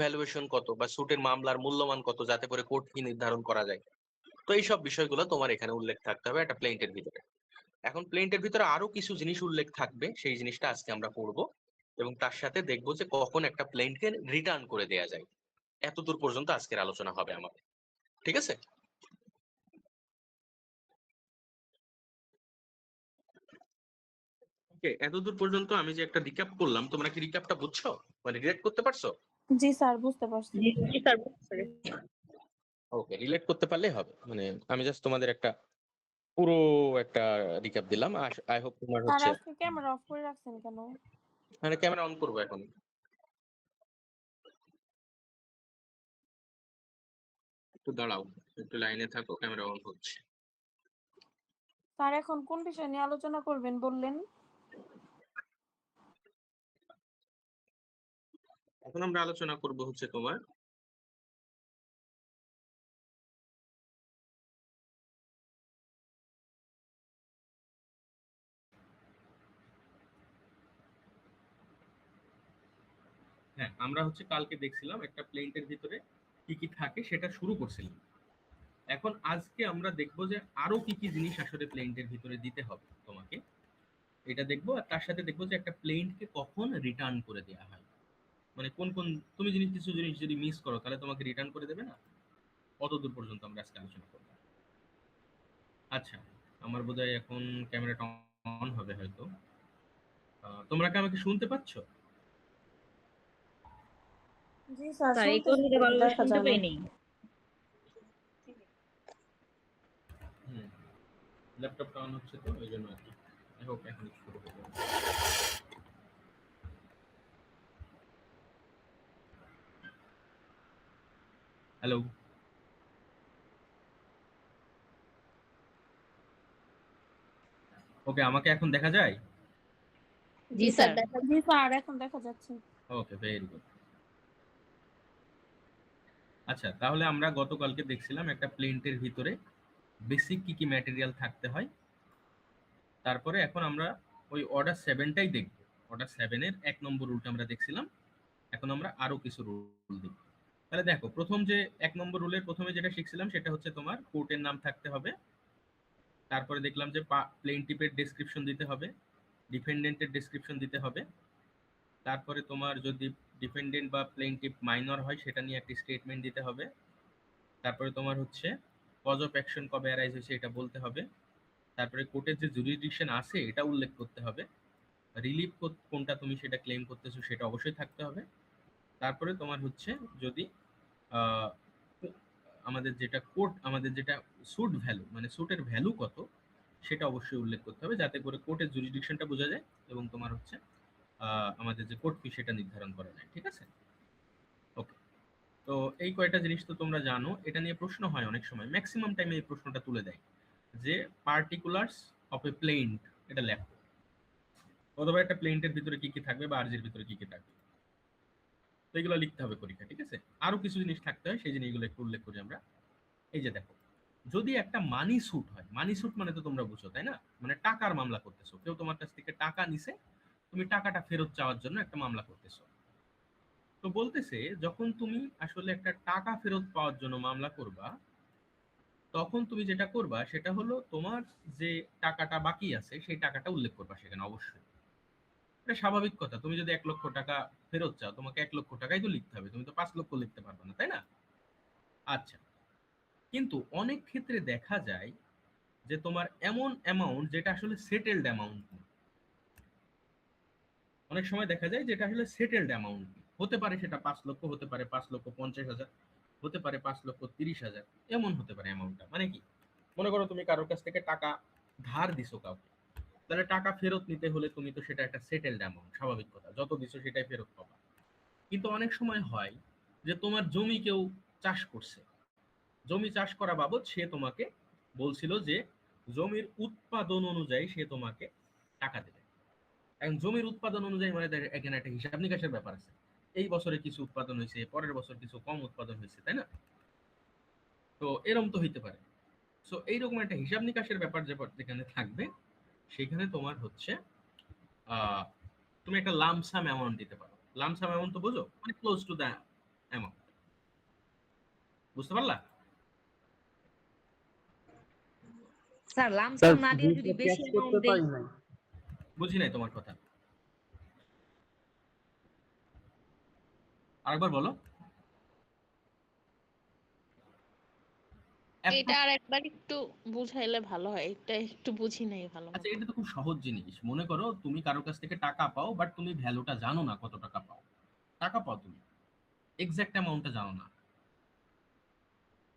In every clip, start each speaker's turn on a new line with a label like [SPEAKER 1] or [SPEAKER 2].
[SPEAKER 1] Valuation কত বা সুটের মামলার মূল্যমান কত, যাতে করে কোর্ট ফি নির্ধারণ করা যায়। তো এইসব বিষয়গুলো তোমার এখানে উল্লেখ থাকতে হবে একটা প্লেন্টের ভিতরে। এখন প্লেন্টের ভিতরে আরো কিছু জিনিস উল্লেখ থাকবে, সেই জিনিসটা আজকে আমরা পড়বো এবং তার সাথে দেখবো যে কখন একটা প্লেনকে রিটার্ন করে দেয়া যায়। এতদূর পর্যন্ত আজকের আলোচনা হবে আমাদের, ঠিক আছে? ওকে, এতদূর পর্যন্ত আমি যে একটা রিক্যাপ করলাম, তোমরা কি রিক্যাপটা বুঝছো, মানে রিলেট করতে পারছো?
[SPEAKER 2] জি স্যার, বুঝতে পারছি।
[SPEAKER 3] জি স্যার, বুঝতে পেরেছি।
[SPEAKER 1] ওকে, রিলেট করতে পারলেই হবে। মানে আমি জাস্ট তোমাদের একটা পুরো একটা রিক্যাপ দিলাম। আই হোপ তোমার
[SPEAKER 2] স্যার
[SPEAKER 1] হচ্ছে।
[SPEAKER 2] আজকে ক্যামেরা অফ করে রাখছেন কেন?
[SPEAKER 1] মানে ক্যামেরা অন করবো এখন, একটু দাঁড়াও, একটু লাইনে থাকো, ক্যামেরা অন হচ্ছে।
[SPEAKER 2] স্যার এখন কোন বিষয় নিয়ে আলোচনা করবেন বললেন?
[SPEAKER 1] এখন আমরা আলোচনা করব হচ্ছে তোমার হ্যাঁ, আমরা হচ্ছে কালকে দেখছিলাম একটা প্লেন্টের ভিতরে কি কি থাকে সেটা শুরু করছিলাম। এখন আজকে আমরা দেখব যে আরো কি কি জিনিস আসলে প্লেন্টের ভিতরে দিতে হবে তোমাকে, এটা দেখবো। আর তার সাথে দেখবো যে একটা প্লেনকে কখন রিটার্ন করে দেওয়া হয়, মানে কোন কোন তুমি কিছু জিনিস যদি মিস করো তাহলে তোমাকে রিটার্ন করে দেবে না। কত দূর পর্যন্ত আমরা আজকে আলোচনা করবো। আচ্ছা, আমার বোধহয় এখন ক্যামেরাটা অন হবে হয়তো। তোমরা কি আমাকে শুনতে পাচ্ছ?
[SPEAKER 2] জি স্যার,
[SPEAKER 3] স্যার এই
[SPEAKER 2] শুনতেছি,
[SPEAKER 3] কথাটা ভালোভাবে
[SPEAKER 2] দেখা
[SPEAKER 3] শুনতে
[SPEAKER 2] যায় না।
[SPEAKER 3] পাইনি।
[SPEAKER 1] হুম, ল্যাপটপটা অন হচ্ছে তো এই জন্য আর কি। আই হোপ এখন শুরু হবে। হ্যালো, ওকে, আমাকে এখন দেখা যায়?
[SPEAKER 3] জি স্যার।
[SPEAKER 2] জি স্যার, এখন দেখা যাচ্ছে।
[SPEAKER 1] ওকে, ভেরি গুড। আচ্ছা, তাহলে আমরা গতকালকে দেখছিলাম একটা প্লেন্টের ভিতরে বেসিক কি কি ম্যাটেরিয়াল থাকতে হয়। তারপরে এখন আমরা ওই অর্ডার 7টাই দেখব। অর্ডার 7-এর 1 নম্বর রুলটা আমরা দেখছিলাম। এখন আমরা আরো কিছু রুল দেখব। তাহলে দেখো, প্রথম যে 1 নম্বর রুলের প্রথমে যেটা শিখছিলাম সেটা হচ্ছে তোমার কোর্টের নাম থাকতে হবে। তারপরে দেখলাম যে প্লেনটিপের ডেসক্রিপশন দিতে হবে, ডিফেন্ডেন্টের ডেসক্রিপশন দিতে হবে। তারপরে তোমার যদি ডিফেন্ডেন্ট বা প্লেনটিপ মাইনর হয় সেটা নিয়ে একটি স্টেটমেন্ট দিতে হবে। তারপরে তোমার হচ্ছে কজ অফ অ্যাকশন কবে অ্যারাইজ হয়েছে এটা বলতে হবে। তারপরে কোর্টের যে জুরিডিকশন আছে এটা উল্লেখ করতে হবে। রিলিফ কোনটা তুমি সেটা ক্লেম করতেছো সেটা অবশ্যই থাকতে হবে। তারপরে তোমার হচ্ছে যদি আহ, আমাদের যেটা সুট ভ্যালু, মানে সুটের ভ্যালু কত সেটা অবশ্যই উল্লেখ করতে হবে, যাতে করে কোর্টের জুরিডিকশনটা বোঝা যায় এবং তোমার হচ্ছে আমাদের যে কোর্ট ফি সেটা নির্ধারণ করা যায়। ঠিক আছে? ওকে, তো এই কয়টা জিনিস তো তোমরা জানো। এটা নিয়ে প্রশ্ন হয় অনেক সময়, ম্যাক্সিমাম টাইমে এই প্রশ্নটা তুলে দেয় যে পার্টিকুলার্স অফ এ প্লেন্ট, এটা লেখো। অথবা একটা প্লেন্টের ভিতরে কি কি থাকবে বা আরজির ভিতরে কি কি থাকবে, তো এগুলো লিখতে হবে পরীক্ষা। ঠিক আছে? আরো কিছু জিনিস থাকতে হয়, সেই জিনিসগুলো একটু উল্লেখ করি আমরা। এই যে দেখো, যদি একটা মানি স্যুট হয়, মানি স্যুট মানে তো তোমরা বুঝো তাই না, মানে টাকার মামলা করতেছো, কেউ তোমার কাছ থেকে টাকা নিছে, তুমি টাকাটা ফেরত চাওয়ার জন্য একটা মামলা করতেছো। তো বলতেছে যখন তুমি আসলে একটা টাকা ফেরত পাওয়ার জন্য মামলা করবা, তখন তুমি যেটা করবা সেটা হলো তোমার যে টাকাটা বাকি আছে সেই টাকাটা উল্লেখ করবা সেখানে অবশ্যই। এটা স্বাভাবিক কথা, তুমি যদি 1 লক্ষ টাকা ফেরত চাও তোমাকে 1 লক্ষ টাকাই তো লিখতে হবে, তুমি তো 5 লক্ষ লিখতে পারবে না, তাই না? আচ্ছা, কিন্তু অনেক ক্ষেত্রে দেখা যায় যে তোমার এমন অ্যামাউন্ট যেটা আসলে সেটেলড অ্যামাউন্ট, অনেক সময় দেখা যায় যেটা আসলে সেটেলড অ্যামাউন্ট হতে পারে, সেটা 5 লক্ষ হতে পারে, 5,50,000 হতে পারে, 5,30,000, এমন হতে পারে অ্যামাউন্টটা। মানে কি, মনে করো তুমি কারোর কাছ থেকে টাকা ধার দিছো কাউকে, তাহলে টাকা ফেরত নিতে হলে তুমি তো সেটা একটা সেটেলড অ্যামাউন্ট, স্বাভাবিক কথা, যত দিছো সেটাই ফেরত পাবা। কিন্তু অনেক সময় হয় যে তোমার জমি কেউ চাষ করছে, জমি চাষ করা বাবদ সে তোমাকে বলছিল যে জমির উৎপাদন অনুযায়ী সে তোমাকে টাকা দেবে। এখন জমির উৎপাদন অনুযায়ী মানে এখানে একটা হিসাব নিকাশের ব্যাপার আছে, এই বছরে কিছু উৎপাদন হয়েছে, পরের বছর কিছু কম উৎপাদন হয়েছে, তাই না? তো এরকম তো হইতে পারে। সো এইরকম একটা হিসাব নিকাশের ব্যাপার যেখানে থাকবে, সেখানে তোমার হচ্ছে আহ তুমি একটা লামসাম অ্যামাউন্ট দিতে পারো। লামসাম অ্যামাউন্ট তো বোঝো, মানে ক্লোজ টু দ্য অ্যামাউন্ট। বুঝতে পারলা?
[SPEAKER 3] স্যার লামসাম না দিয়ে
[SPEAKER 4] জি
[SPEAKER 3] যদি
[SPEAKER 4] স্যার,
[SPEAKER 3] বেশি
[SPEAKER 4] ক্যাচ
[SPEAKER 3] অ্যামাউন্ট
[SPEAKER 4] করতে
[SPEAKER 3] দেই?
[SPEAKER 4] পারি নাই।
[SPEAKER 1] বুঝি নাই তোমার কথা, আরেকবার বলো।
[SPEAKER 5] এটা আর একবার একটু বুঝাইলে ভালো হয়, এটা একটু বুঝি নাই ভালো
[SPEAKER 1] আচ্ছা,
[SPEAKER 5] মতো।
[SPEAKER 1] এটা তো খুব সহজ জিনিস। মনে করো তুমি কারোর কাছ থেকে টাকা পাও, বাট তুমি ভ্যালুটা জানো না কত টাকা পাও। টাকা পাও তুমি, এক্সাক্ট অ্যামাউন্টটা জানো না।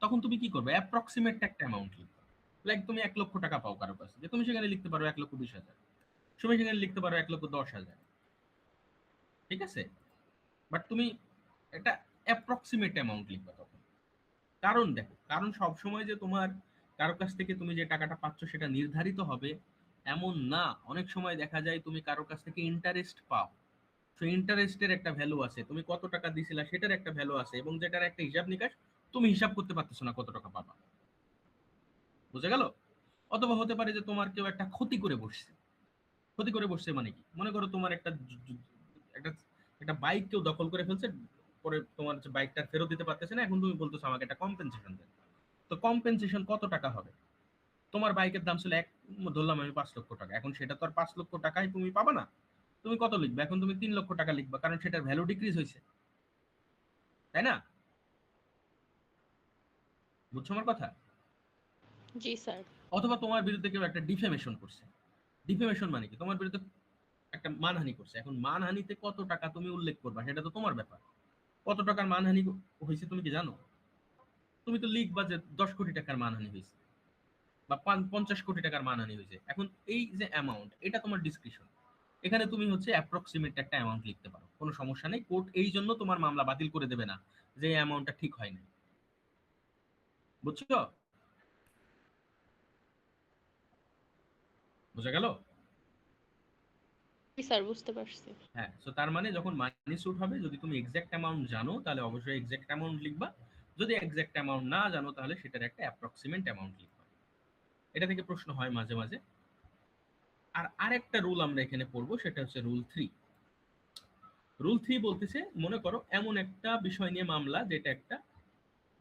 [SPEAKER 1] তখন তুমি কি করবে? অ্যাপ্রক্সিমেট একটা অ্যামাউন্ট লিখবে। লাইক তুমি 1,00,000 টাকা পাও কারোর কাছ থেকে, তুমি সেখানে লিখতে পারো 1,20,000। তুমি সেখানে লিখতে পারো 1,10,000। ঠিক আছে? বাট তুমি একটা অ্যাপ্রক্সিমেট অ্যামাউন্ট লিখবে তখন। কারণ দেখো, কারণ সব সময় যে তোমার কারোর কাছ থেকে তুমি যে টাকাটা পাচ্ছ সেটা নির্ধারিত হবে এমন না। অনেক সময় দেখা যায় তুমি কারোর কাছ থেকে ইন্টারেস্ট পাও। তো ইন্টারেস্টের একটা ভ্যালু আছে, তুমি কত টাকা দিছিলা সেটার একটা ভ্যালু আছে, এবং যেটার একটা হিসাব নিকাশ তুমি হিসাব করতে পারতেছো না কত টাকা পাবা। বুঝে গেল? অথবা হতে পারে যে তোমার কেউ একটা ক্ষতি করে বসছে। ক্ষতি করে বসছে মানে কি? মনে করো তোমার একটা একটা বাইক কেউ দখল করে ফেলছে, পরে তোমার যে বাইকটা ফেরত দিতে পারতেছে না, এখন তুমি বলতেছো আমাকে একটা কম্পেনসেশন দেন। তো কম্পেনসেশন কত টাকা হবে? তোমার বাইকের দাম ছিল ধরলাম আমি 5,00,000 টাকা, এখন সেটা তো আর 5,00,000 টাকায় তুমি পাবা না। তুমি কত লিখবে? এখন তুমি 3,00,000 টাকা লিখবা, কারণ সেটার ভ্যালু ডিক্রিজ হয়েছে, তাই না? বুঝছো আমার কথা?
[SPEAKER 5] জি স্যার।
[SPEAKER 1] অথবা তোমার বিরুদ্ধে কেউ একটা ডিফেমেশন করছে। ডিফেমেশন মানে কি? তোমার বিরুদ্ধে একটা মানহানি করছে। এখন মানহানিতে কত টাকা তুমি উল্লেখ করবা সেটা তো তোমার ব্যাপার। কত টাকার মানহানি হয়েছে তুমি কি জানো? তুমি তো লিখবা যে 10 কোটি টাকার মানহানি হয়েছে, বা 50 কোটি টাকার মানহানি হয়েছে। এখন এই যে অ্যামাউন্ট, এটা তোমার ডিসক্রিপশন। এখানে তুমি হচ্ছে অ্যাপ্রক্সিমেট একটা অ্যামাউন্ট লিখতে পারো, কোনো সমস্যা নেই। কোর্ট এই জন্য তোমার মামলা বাতিল করে দেবে না যে অ্যামাউন্টটা ঠিক হয় না। বুঝছো? বোঝা গেল?
[SPEAKER 5] জি স্যার, বুঝতে পারছি।
[SPEAKER 1] হ্যাঁ, সো তার মানে যখন মানি স্যুট হবে, যদি তুমি এক্সাক্ট অ্যামাউন্ট জানো তাহলে অবশ্যই এক্সাক্ট অ্যামাউন্ট লিখবা। যদি এক্সাক্ট অ্যামাউন্ট না জানো তাহলে সেটার একটা অ্যাপ্রক্সিমেট অ্যামাউন্ট লিখবা। এটা থেকে প্রশ্ন হয় মাঝে মাঝে। আর আরেকটা রুল আমরা এখানে পড়বো, সেটা হচ্ছে রুল 3। রুল 3 বলতেছে, মনে করো এমন একটা বিষয় নিয়ে মামলা যেটা একটা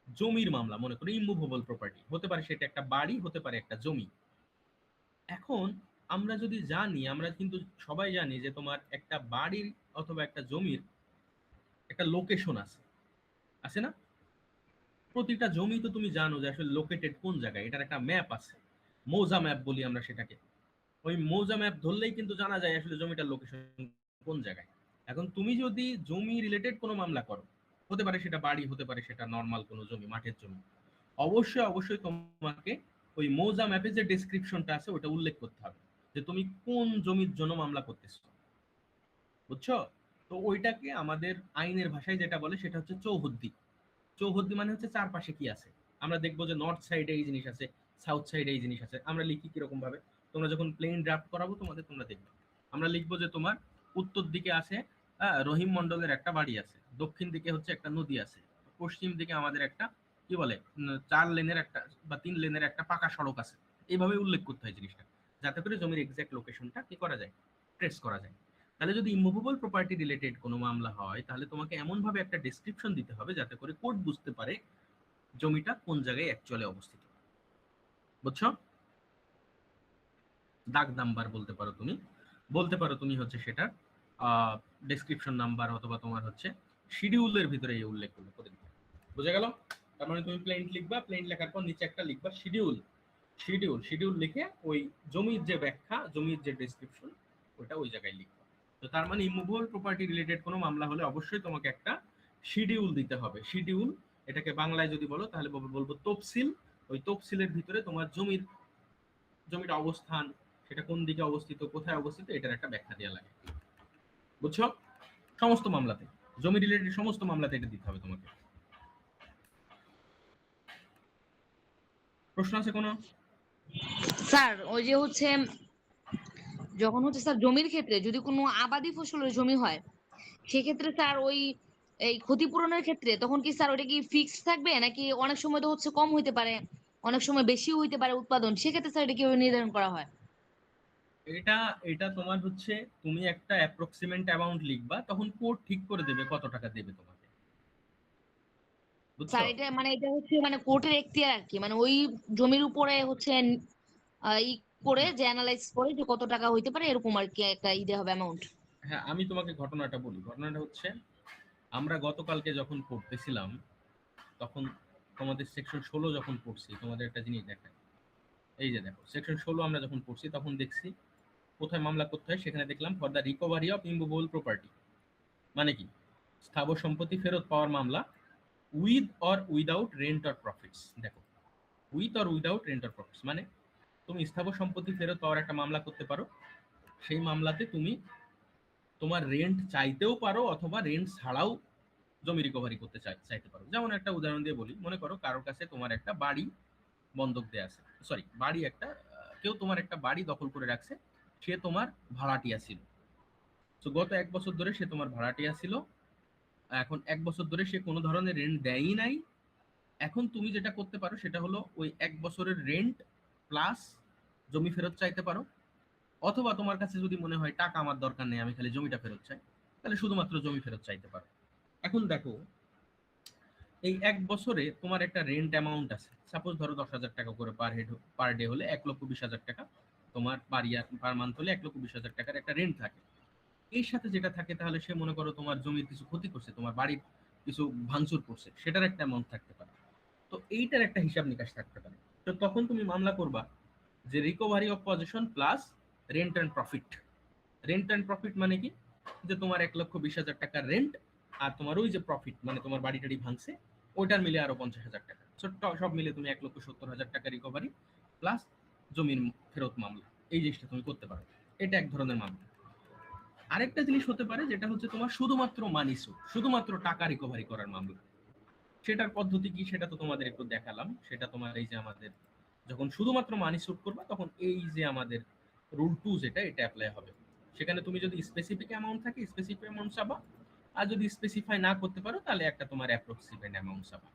[SPEAKER 1] জমির মামলা। মনে করো ইমুভেবল প্রপার্টি, হতে পারে সেটা একটা বাড়ি, হতে পারে একটা জমি। এখন আমরা যদি জানি, আমরা কিন্তু সবাই জানি যে তোমার একটা বাড়ির অথবা একটা জমির একটা লোকেশন আছে, আছে না? প্রতিটা জমি তো তুমি জানো যে আসলে লোকেটেড কোন জায়গায়, এটার একটা ম্যাপ আছে। মৌজা ম্যাপ বলি আমরা সেটাকে। ওই মৌজা ম্যাপ ধরলেই কিন্তু জানা যায় আসলে জমিটার লোকেশন কোন জায়গায়। এখন তুমি যদি জমি রিলেটেড কোনো মামলা করো, হতে পারে সেটা বাড়ি, হতে পারে সেটা নর্মাল কোনো জমি, মাঠের জমি, অবশ্যই অবশ্যই তোমাকে ওই মৌজা ম্যাপে যে ডেসক্রিপশনটা আছে ওটা উল্লেখ করতে হবে যে তুমি কোন জমির জন্য মামলা করতেছো। বুঝছো? তো ওইটাকে আমাদের আইনের ভাষায় যেটা বলে সেটা হচ্ছে চৌহদ্দি। চৌহদ্দি মানে হচ্ছে চারপাশে কি আছে। আমরা দেখবো যে নর্থ সাইডে এই জিনিস আছে, সাউথ সাইডে এই জিনিস আছে। আমরা লিখি কিরকম ভাবে, তোমরা যখন প্লেন ড্রাফট করাবো তোমাদের, তোমরা দেখবে আমরা লিখবো যে তোমার উত্তর দিকে আছে রহিম মন্ডলের একটা বাড়ি আছে, দক্ষিণ দিকে হচ্ছে একটা নদী আছে, পশ্চিম দিকে আমাদের একটা কি বলে 4 লেনের একটা বা 3 লেনের একটা পাকা সড়ক আছে। এইভাবে উল্লেখ করতে হয় জিনিসটা, যাতে করে জমির এক্সাক্ট লোকেশনটা কি করা যায়, ট্রেস করা যায়। তাহলে যদি ইমুভেবল প্রপার্টি রিলেটেড কোনো মামলা হয়, তাহলে তোমাকে এমন ভাবে একটা ডেসক্রিপশন দিতে হবে যাতে করে কোর্ট বুঝতে পারে জমিটা কোন জায়গায় অ্যাকচুয়ালি অবস্থিত। বুঝছো? দাগ নাম্বার বলতে পারো তুমি, বলতে পারো তুমি হচ্ছে সেটা ডেসক্রিপশন নাম্বার, অথবা তোমার হচ্ছে শিডিউলের ভিতরে এই উল্লেখ করে দিতে। বুঝা গেল? তার মানে তুমি প্লেন লিখবা, প্লেন লেখার পর নিচে একটা লিখবা শিডিউল। শিডিউল শিডিউল লিখে ওই জমির যে ব্যাখ্যা, জমির যে ডেসক্রিপশন, ওটা ওই জায়গায় লিখবা। তো তার মানে ইমুভেবল প্রপার্টি রিলেটেড কোনো মামলা হলে অবশ্যই তোমাকে একটা শিডিউল দিতে হবে। শিডিউল, এটাকে বাংলায় যদি বলো তাহলে বলবো তফসিল। ওই তফসিলের ভিতরে তোমার জমিটা অবস্থান, সেটা কোন দিকে অবস্থিত, কোথায় অবস্থিত, এটার একটা ব্যাখ্যা দেওয়া লাগে। বুঝছো? সমস্ত মামলাতে, জমি রিলেটেড সমস্ত মামলাতে এটা দিতে হবে তোমাকে। প্রশ্ন আছে কোনো?
[SPEAKER 3] স্যার ওই যে হচ্ছে যখন হচ্ছে স্যার জমির ক্ষেত্রে যদি কোনো আবাদি ফসলের জমি হয়, সেক্ষেত্রে স্যার ওই এই ক্ষতিপূরণের ক্ষেত্রে তখন কি স্যার ওটা কি ফিক্সড থাকবে, নাকি অনেক সময় তো হচ্ছে কম হইতে পারে, অনেক সময় বেশিও হইতে পারে উৎপাদন, সেক্ষেত্রে স্যার এটা কিভাবে নির্ধারণ করা হয়?
[SPEAKER 1] এটা এটা তোমার হচ্ছে, তুমি একটা অ্যাপ্রক্সিমেট অ্যামাউন্ট লিখবা, তখন কোর্ট ঠিক করে দেবে কত টাকা দেবে তোমাকে। বুঝছো?
[SPEAKER 3] স্যার এটা মানে এটা হচ্ছে মানে কোর্টের এখতিয়ার আর কি, মানে ওই জমির উপরে হচ্ছে ই করে যে অ্যানালাইজ করে যে কত টাকা হইতে পারে এরকম আর কি একটা ইয়ে হবে অ্যামাউন্ট।
[SPEAKER 1] হ্যাঁ, আমি তোমাকে ঘটনাটা বলি। ঘটনাটা হচ্ছে, আমরা গতকালকে যখন পড়তেছিলাম, তখন তোমাদের সেকশন 16 যখন পড়ছি, তোমাদের একটা জিনিস দেখায়। এই যে দেখো, সেকশন 16 আমরা যখন পড়ছি তখন দেখছি কোথায় মামলা করতে হয়, সেখানে দেখলাম for the recovery of immovable property, মানে কি স্থাবর সম্পত্তি ফেরত পাওয়ার মামলা, with or without rent or profits. দেখো, with or without rent or profits মানে তুমি স্থাবর সম্পত্তি ফেরত পাওয়ার একটা মামলা করতে পারো। সেই মামলাতে তুমি তোমার রেন্ট চাইতেও পারো অথবা রেন্ট ছাড়াও জমি রিকভারি করতে চাইতে পারো। যেমন একটা উদাহরণ দিয়ে বলি, মনে করো কারোর কাছে তোমার একটা বাড়ি বন্ধক দেয়া আছে, সরি বাড়ি একটা কেউ তোমার একটা বাড়ি দখল করে রাখছে, সে তোমার ভাড়াটিয়া ছিল। তো গত 1 বছর ধরে সে তোমার ভাড়াটিয়া ছিল, এখন 1 বছর ধরে সে কোনো ধরনের রেন্ট দেয়ই নাই। এখন তুমি যেটা করতে পারো সেটা হলো ওই 1 বছরের রেন্ট প্লাস জমি ফেরত চাইতে পারো, অথবা তোমার কাছে যদি মনে হয় টাকা আমার দরকার নেই, আমি খালি জমিটা ফেরত চাই, তাহলে শুধুমাত্র জমি ফেরত চাইতে পারো। এখন দেখো, এই 1 বছরে তোমার একটা রেন্ট অ্যামাউন্ট আছে, সাপোজ ধরো 10,000 টাকা করে পার হেড, পার ডে হলে 1,20,000 টাকা, তোমার পার ইয়ার পার মান্থ হলে 1,20,000 টাকার একটা রেন্ট থাকে। এর সাথে যেটা থাকে, তাহলে সে মনে করো তোমার জমির কিছু ক্ষতি করছে, তোমার বাড়ির কিছু ভাঙচুর করছে, সেটার একটা অ্যামাউন্ট থাকতে পারে। তো এইটার একটা হিসাব নিকাশ থাকতে পারে। তো তখন তুমি মামলা করবা যে recovery of position plus rent and profit. Rent and profit মানে কি, যে তোমার 1,20,000 টাকার রেন্ট, আর তোমার ওই যে প্রফিট মানে তোমার বাড়ি টাড়ি ভাঙছে, ওইটার মিলে আরো 50,000 টাকা, সব মিলে তুমি 1,70,000 টাকা রিকভারি প্লাস জমির ফেরত মামলা, এই জিনিসটা তুমি করতে পারো। এটা এক ধরনের মামলা। আরেকটা জিনিস হতে পারে যেটা হচ্ছে তোমার শুধুমাত্র মানি সুট, শুধুমাত্র টাকা রিকভারি করার মামলা। সেটার পদ্ধতি কি সেটা তো তোমাদের একটু দেখালাম। সেটা তোমার এই যে আমাদের যখন শুধুমাত্র মানি সুট করবা, তখন এই যে আমাদের রুল 2 যেটা, এটা অ্যাপ্লাই হবে। সেখানে তুমি যদি স্পেসিফিক অ্যামাউন্ট থাকে স্পেসিফিক অ্যামাউন্ট চাবা, আর যদি স্পেসিফাই না করতে পারো তাহলে একটা তোমার অ্যাপ্রক্সিমেট অ্যামাউন্ট চাবা।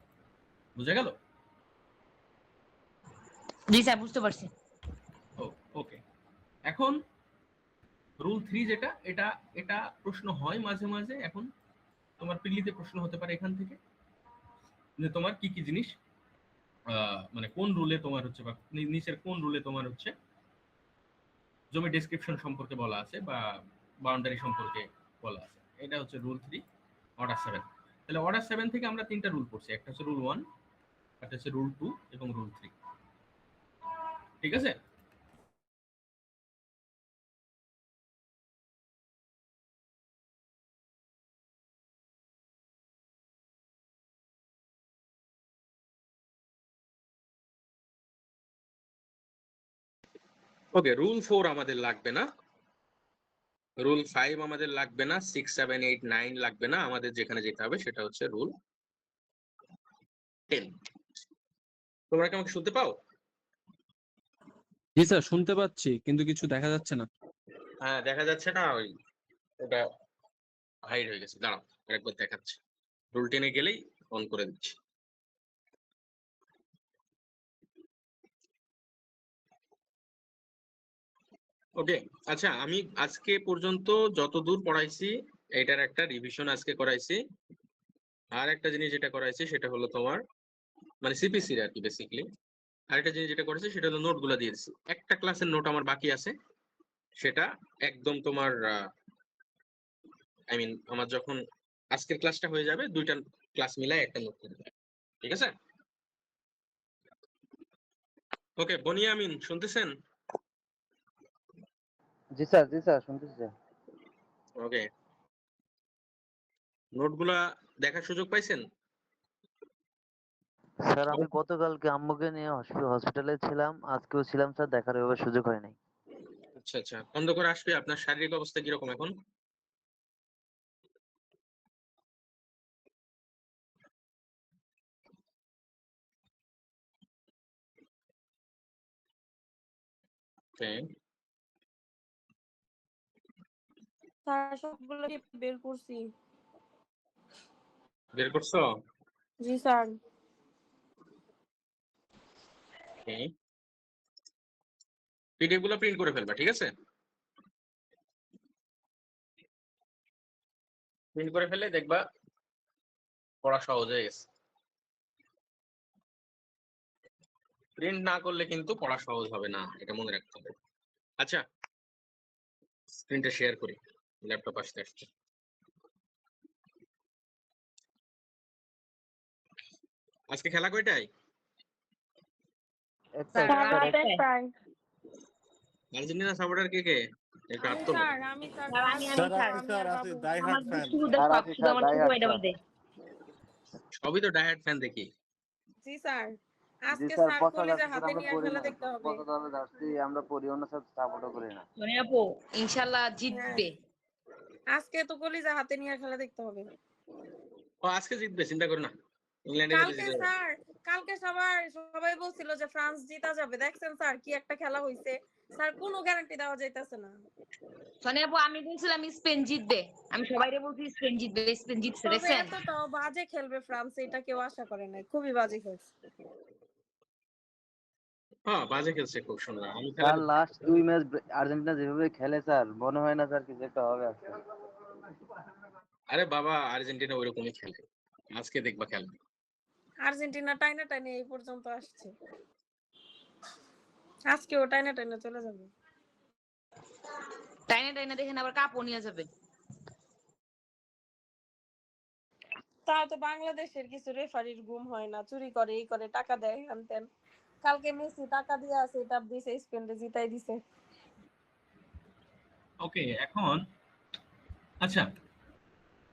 [SPEAKER 1] বুঝা গেল?
[SPEAKER 3] জি স্যার বুঝতে পারছি।
[SPEAKER 1] ও ওকে। এখন রুল 3 যেটা, এটা এটা প্রশ্ন হয় মাঝে মাঝে। এখন তোমার পিলিতে প্রশ্ন হতে পারে এখান থেকে, যে তোমার কি কি জিনিস মানে কোন রুলে তোমার হচ্ছে, বা নিচের কোন রুলে তোমার হচ্ছে জমি ডেসক্রিপশন সম্পর্কে বলা আছে বা বাউন্ডারি সম্পর্কে বলা আছে। এটা হচ্ছে রুল 3, অর্ডার 7। তাহলে অর্ডার 7 থেকে আমরা 3টা রুল পড়ছি, একটা হচ্ছে রুল 1, একটা হচ্ছে রুল 2 এবং রুল 3। ঠিক আছে? ওকে, রুল 4 আমাদের লাগবে না, রুল 5 আমাদের লাগবে না, 6, 7, 8, 9 লাগবে না। আমাদের যেখানে যেতে হবে সেটা হচ্ছে রুল 10। তোমরা কি আমাকে শুনতে পাও?
[SPEAKER 4] জি স্যার, শুনতে পাচ্ছি কিন্তু কিছু দেখা যাচ্ছে না।
[SPEAKER 1] হ্যাঁ, দেখা যাচ্ছে না, ওই ওটা হাইড হয়ে গেছে। দাঁড়াও, একবার দেখাচ্ছি। রুল 10 এ গেলেই অন করে দিচ্ছি। ওকে, আচ্ছা, আমি আজকে পর্যন্ত যতদূর পড়াইছি এটার একটা রিভিশন আজকে করাইছি। আর একটা জিনিস যেটা করাইছি সেটা হলো তোমার মানে সিপিসি আর কি বেসিক্যালি। আরেকটা জিনিস যেটা করেছি সেটা হলো নোটগুলো দিয়ে দিচ্ছি। একটা ক্লাসের নোট আমার বাকি আছে, সেটা একদম তোমার আই মিন আমার যখন আজকের ক্লাসটা হয়ে যাবে, 2টা ক্লাস মিলাই একটা নোট করে দেবে। ঠিক আছে? ওকে, বনিয়ামিন শুনতেছেন?
[SPEAKER 6] জি স্যার, জি স্যার, শুনতেছি স্যার।
[SPEAKER 1] ওকে, নোটগুলা দেখার সুযোগ পাইছেন?
[SPEAKER 6] স্যার আমি গতকালকে আম্মুকে নিয়ে হসপিটালে ছিলাম, আজকেও ছিলাম স্যার, দেখার ওইভাবে সুযোগ হয় নাই।
[SPEAKER 1] আচ্ছা আচ্ছা, বন্ধ করে আসবে। আপনার শারীরিক অবস্থা কিরকম এখন? হ্যাঁ,
[SPEAKER 2] স্যার সবগুলো বের করছি।
[SPEAKER 1] বের করছো?
[SPEAKER 2] জি স্যার।
[SPEAKER 1] হ্যাঁ, পিডিএফ গুলো প্রিন্ট করে ফেলবা, ঠিক আছে? প্রিন্ট করে ফেললে দেখবা পড়া সহজ হয়ে গেছে। প্রিন্ট না করলে কিন্তু পড়া সহজ হবে না, এটা মনে রাখতে হবে। আচ্ছা, স্ক্রিনটা শেয়ার করি, ল্যাপটপ আসতে আসতে। আজকে খেলা কয়টায়?
[SPEAKER 6] একটাই
[SPEAKER 3] স্যার
[SPEAKER 2] স্যার
[SPEAKER 3] রাত
[SPEAKER 2] রাত
[SPEAKER 3] একটায়।
[SPEAKER 2] একটায়।
[SPEAKER 1] আর্জেন্টিনা সাপোর্টার কে কে? একটু হাত
[SPEAKER 2] আমি
[SPEAKER 1] তোলো।
[SPEAKER 2] স্যার, আমি স্যার,
[SPEAKER 3] স্যার
[SPEAKER 2] সাত
[SPEAKER 3] আমি
[SPEAKER 7] স্যার
[SPEAKER 3] স্যার
[SPEAKER 7] আছি,
[SPEAKER 2] আমি
[SPEAKER 7] স্যার
[SPEAKER 2] আর
[SPEAKER 7] আছি,
[SPEAKER 2] বাবু।
[SPEAKER 7] ডাই
[SPEAKER 3] আমার
[SPEAKER 7] হার্ড ফ্যান।
[SPEAKER 3] শুরুদের
[SPEAKER 6] আর
[SPEAKER 3] শখ
[SPEAKER 6] আছি
[SPEAKER 3] শুধু
[SPEAKER 6] স্যার,
[SPEAKER 3] আমার
[SPEAKER 6] ডাই
[SPEAKER 3] ছোট
[SPEAKER 6] হার্ড
[SPEAKER 3] ভাইটা
[SPEAKER 6] ফ্যান।
[SPEAKER 3] বাদে।
[SPEAKER 1] সবই তো ডাইহার্ড ফ্যান দেখি।
[SPEAKER 2] জি স্যার,
[SPEAKER 6] জি
[SPEAKER 2] আজকে
[SPEAKER 6] স্যার,
[SPEAKER 2] স্যার
[SPEAKER 6] পচা
[SPEAKER 2] কলিজা
[SPEAKER 6] জার্সি
[SPEAKER 2] হাতে
[SPEAKER 6] আমরা
[SPEAKER 2] নিয়ে
[SPEAKER 6] পরি
[SPEAKER 2] খেলা
[SPEAKER 6] না,
[SPEAKER 2] দেখতে হবে।
[SPEAKER 6] পচা দলের জার্সি আমরা পরি, অন্য সব সাপোর্টও করি না।
[SPEAKER 3] মানে আপু ইনশাল্লাহ
[SPEAKER 2] হ্যাঁ,
[SPEAKER 3] জিতবে।
[SPEAKER 2] আজকে তো কলিজা হাতে নিয়ে খেলা দেখতে হবে।
[SPEAKER 1] ও আজকে জিতবে, চিন্তা করো না, ইংল্যান্ডের সাথে
[SPEAKER 2] কালকে
[SPEAKER 1] জিতে যাবে।
[SPEAKER 2] স্যার, কালকে সবাই বলছিল যে ফ্রান্স জিতা যাবে, দেখছেন স্যার কি একটা খেলা হইছে। স্যার কোনো গ্যারান্টি দেওয়া যাইতেছে না।
[SPEAKER 3] মানে আপু আমি বলছিলাম স্পেন জিতবে, আমি সবাইরে বলছি স্পেন জিতবে, স্পেন জিতছে
[SPEAKER 2] তবে
[SPEAKER 3] দেখছেন।
[SPEAKER 2] এতটাও বাজে খেলবে ফ্রান্স এটা কেউ আশা করে নাই, খুবই বাজে খেলছে।
[SPEAKER 1] হ্যাঁ, বাজে খেলছে খুব সুন্দর, আমি খেলা
[SPEAKER 6] স্যার
[SPEAKER 1] দেখি।
[SPEAKER 6] লাস্ট 2 ম্যাচ আর্জেন্টিনা যেভাবে খেলে স্যার, মনে হয় না স্যার কিছু একটা হবে আজকে।
[SPEAKER 1] আরে বাবা, আর্জেন্টিনা ওইরকমই খেলে, আজকে দেখবা খেলা।
[SPEAKER 2] আর্জেন্টিনা টাইনা টাইনে এই পর্যন্ত আসছে, আজকেও টাইনা টাইনা চলে যাবে।
[SPEAKER 3] টাইনা টাইনা দেখেন আবার কাপও নিয়ে যাবে।
[SPEAKER 2] তাও তো বাংলাদেশের কিছু রেফারির গুম হয় না, চুরি করে, এই করে, টাকা দেয় হ্যান। কালকে মেসি টাকা দিয়ে আছে, এটা দিছে স্পেনে জিতাই দিছে।
[SPEAKER 1] ওকে, এখন আচ্ছা,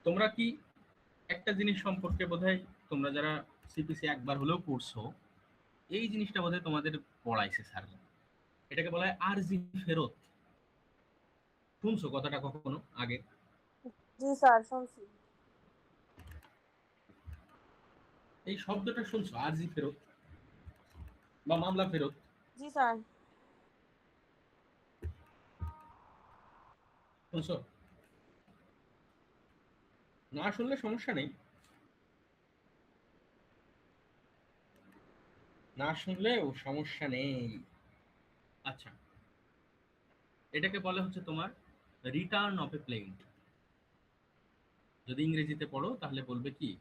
[SPEAKER 1] তোমরা কি একটা জিনিস সম্পর্কে বোধহয়, তোমরা যারা সিপিসি একবার হলেও পড়ছো, এই জিনিসটা বোধহয় তোমাদের পড়াইছে স্যার। এটাকে বলা হয় আরজি ফেরত। শুনছো কথাটা কখনো আগে?
[SPEAKER 2] জি স্যার, শুনছি।
[SPEAKER 1] এই শব্দটা শুনছো, আরজি ফেরত বা মামলা ফেরত?
[SPEAKER 2] জি স্যার।
[SPEAKER 1] শুনছো? না শুনলে সমস্যা নেই, না শুনলেও সমস্যা নেই। আচ্ছা, এটাকে বলে হচ্ছে তোমার রিটার্ন অফ এ প্লেন্ট। যদি ইংরেজিতে পড়ো তাহলে বলবে কি,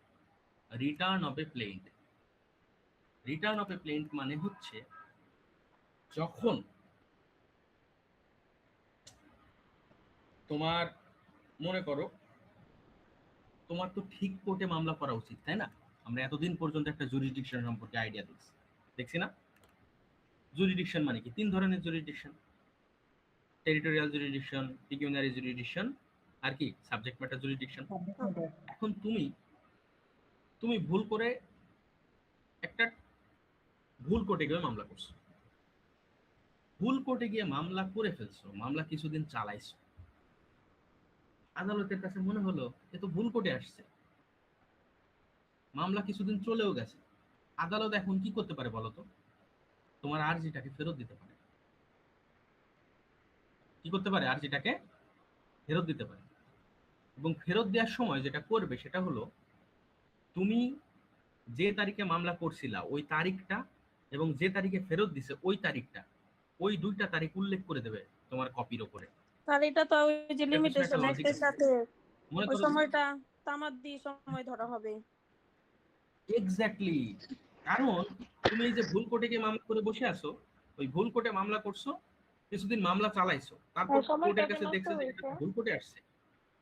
[SPEAKER 1] return of A plant. Return of A plant মানে হচ্ছে যখন তোমার, মনে করো তোমার তো ঠিক কোর্টে মামলা করা উচিত, তাই না? আমরা এতদিন পর্যন্ত একটা জুরিসডিকশন সম্পর্কে আইডিয়া দেখছি না? জুরিসডিকশন মানে কি? 3 ধরনের জুরিসডিকশন: টেরিটোরিয়াল জুরিসডিকশন, পিকিউনিয়ারি জুরিসডিকশন, আর কি সাবজেক্ট ম্যাটার জুরিসডিকশন। এখন তুমি তুমি ভুল করে একটা ভুল কোর্টে গিয়ে মামলা করছো, ভুল কোর্টে গিয়ে মামলা করে ফেলছো, মামলা কিছুদিন চালাইছো, আদালতের কাছে মনে হলো এ তো ভুল কোর্টে আসছে, মামলা কিছুদিন চলেও গেছে। আদালত এখন কি করতে পারে বলো তো? তোমার আর্জিটাকে ফেরত দিতে পারে। কি করতে পারে? আর্জিটাকে ফেরত দিতে পারে। এবং ফেরত দেওয়ার সময় যেটা করবে সেটা হলো, তুমি যে তারিখে মামলা করছিলা ওই তারিখটা এবং যে তারিখে ফেরত দিছে ওই তারিখটা, ওই 2টা তারিখ উল্লেখ করে দেবে তোমার কপির ওপরে।
[SPEAKER 2] স্যার এটা তো ওই যে
[SPEAKER 1] এটার পিছনে একটা
[SPEAKER 2] লিমিটেশন
[SPEAKER 1] লজিক
[SPEAKER 2] অ্যাক্টের
[SPEAKER 1] আছে।
[SPEAKER 2] সাথে
[SPEAKER 1] মনে
[SPEAKER 2] ওই
[SPEAKER 1] করো,
[SPEAKER 2] সময়টা তামাদি সময় ধরা হবে।
[SPEAKER 1] এক্স্যাক্টলি, কারণ তুমি এই যে ভুল কোর্টে গিয়ে মামলা করে বসে আছো, ওই ভুল কোর্টে মামলা করছো, কিছুদিন মামলা চালাইছো, তারপর
[SPEAKER 2] হ্যাঁ, সময়টা
[SPEAKER 1] কোর্টের
[SPEAKER 2] যে
[SPEAKER 1] কাছে
[SPEAKER 2] নষ্ট
[SPEAKER 1] দেখছে যে এটা
[SPEAKER 2] হয়েছে।
[SPEAKER 1] তো ভুল কোর্টে আসছে।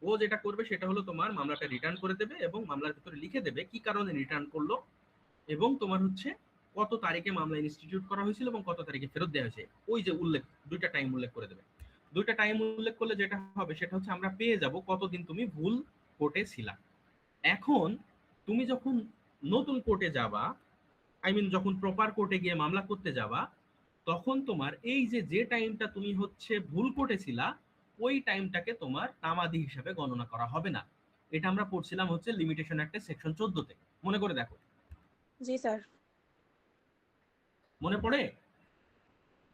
[SPEAKER 1] ও যেটা করবে সেটা হলো তোমার মামলাটা রিটার্ন করে দেবে এবং মামলার ভিতরে লিখে দেবে কি কারণে রিটার্ন করলো, এবং তোমার হচ্ছে কত তারিখে মামলা ইনস্টিটিউট করা হয়েছিল এবং কত তারিখে ফেরত দেওয়া হয়েছে, ওই যে উল্লেখ, 2টা টাইম উল্লেখ করে দেবে। 2টা টাইম উল্লেখ করলে যেটা হবে সেটা হচ্ছে আমরা পেয়ে যাব কতদিন তুমি ভুল কোর্টে ছিলা। এখন তুমি যখন নতুন কোর্টে যাবা, আই মিন যখন প্রপার কোর্টে গিয়ে মামলা করতে যাবা, তখন তোমার এই যে যে টাইমটা তুমি হচ্ছে ভুল কোর্টে ছিলা, ওই টাইমটাকে তোমার তামাদি হিসাবে গণনা করা হবে না। এটা আমরা পড়ছিলাম হচ্ছে লিমিটেশন অ্যাক্টের সেকশন 14-তে, মনে করে দেখো।
[SPEAKER 2] জি স্যার।
[SPEAKER 1] মনে পড়ে?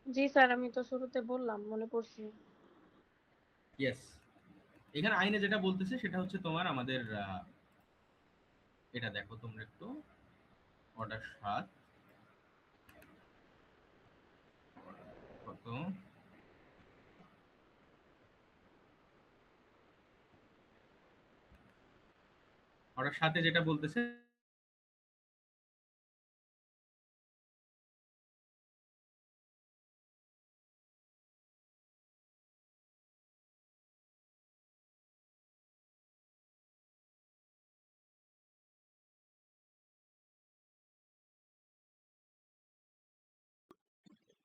[SPEAKER 2] জি স্যার, আমি তো শুরুতে বললাম, মনে পড়ছে।
[SPEAKER 1] ইয়েস। এখানে আইনে যেটা বলতেছে সেটা হচ্ছে তোমার আমাদের এটা দেখো তোমরা একটু, অর্ডার 7 কত, অর্ডার 7-এ যেটা বলতেছে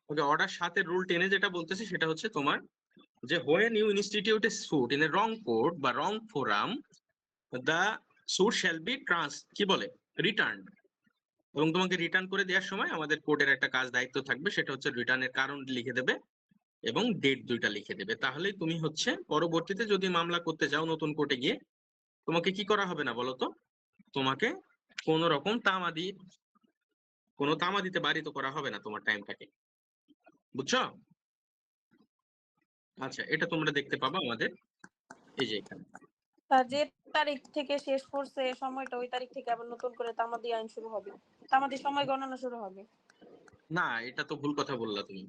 [SPEAKER 1] ওকে, অর্ডার 7-এর রুল 10-এ যেটা বলতেছে সেটা হচ্ছে তোমার যে when you institute a suit in a wrong court বা wrong forum, the suit shall be কি বলে রিটার্নড। এবং তোমাকে রিটার্ন করে দেওয়ার সময় আমাদের কোর্টের একটা কাজ দায়িত্ব থাকবে, সেটা হচ্ছে রিটার্নের কারণ লিখে দেবে এবং ডেট দুইটা লিখে দেবে। তাহলেই তুমি হচ্ছে পরবর্তীতে যদি মামলা করতে যাও নতুন কোর্টে গিয়ে, তোমাকে কি করা হবে না বলতো? তোমাকে কোন রকম তামাদিতে বাড়িতে করা হবে না তোমার টাইমটাকে, বুঝছো? আচ্ছা, এটা তোমরা দেখতে পাবা আমাদের এই যে এখানে।
[SPEAKER 2] তার যে তারিখ থেকে শেষ করছে সময়টা, ওই তারিখ থেকে আবার নতুন করে তামাদি আইন শুরু হবে, তামাদি সময় গণনা শুরু হবে।
[SPEAKER 1] না, এটা তো ভুল কথা বললা তুমি,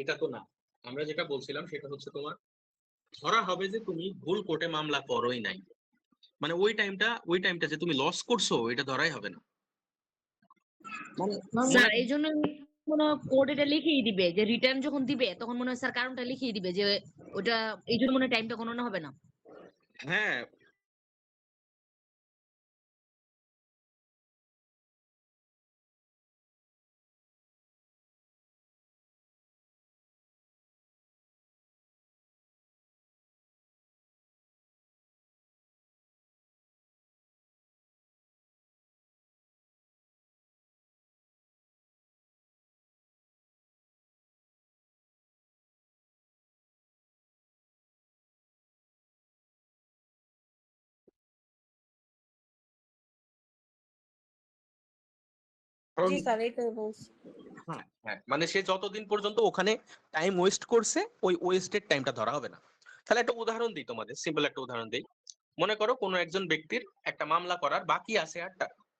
[SPEAKER 1] এটা তো না। আমরা যেটা বলছিলাম সেটা হচ্ছে তোমার ধরা হবে যে তুমি ভুল কোর্টে মামলা করোই নাই, মানে ওই টাইমটা যে তুমি লস করছো এটা ধরাই হবে না। মানে
[SPEAKER 3] স্যার এই জন্য মনে হয় কোর্ট এটা লিখেই দিবে যে রিটার্ন যখন দিবে তখন মনে হয় স্যার কারণটা লিখিয়ে দিবে যে ওটা এই জন্য মনে হয় টাইমটা গণনা হবে না।
[SPEAKER 1] হ্যাঁ, কারণ
[SPEAKER 2] জি স্যার, এটাই বলছি।
[SPEAKER 1] হ্যাঁ হ্যাঁ, মানে সে যতদিন পর্যন্ত ওখানে টাইম ওয়েস্ট করছে ওই ওয়েস্টেড টাইমটা ধরা হবে না। তাহলে একটা উদাহরণ দিই তোমাদের, সিম্পল একটা উদাহরণ দিই। মনে করো কোনো একজন ব্যক্তির একটা মামলা করার বাকি আছে,